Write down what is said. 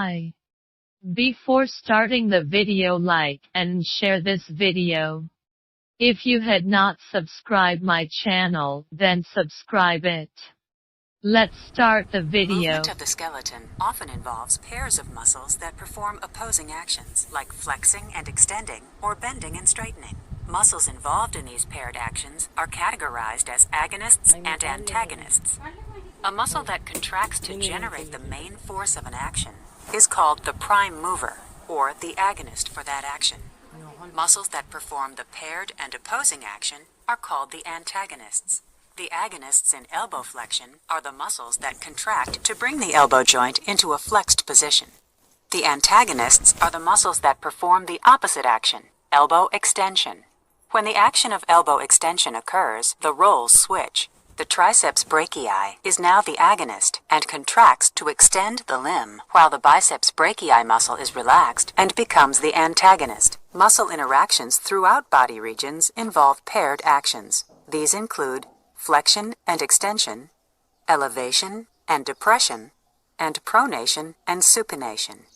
Hi. Before starting the video, like and share this video. If you had not subscribed my channel, then subscribe it. Let's start the video. Movement of the skeleton often involves pairs of muscles that perform opposing actions, like flexing and extending, or bending and straightening. Muscles involved in these paired actions are categorized as agonists and antagonists. A muscle that contracts to generate the main force of an action is called the prime mover, or the agonist for that action. Muscles that perform the paired and opposing action are called the antagonists. The agonists in elbow flexion are the muscles that contract to bring the elbow joint into a flexed position. The antagonists are the muscles that perform the opposite action, elbow extension. When the action of elbow extension occurs, the roles switch. The triceps brachii is now the agonist and contracts to extend the limb, while the biceps brachii muscle is relaxed and becomes the antagonist. Muscle interactions throughout body regions involve paired actions. These include flexion and extension, elevation and depression, and pronation and supination.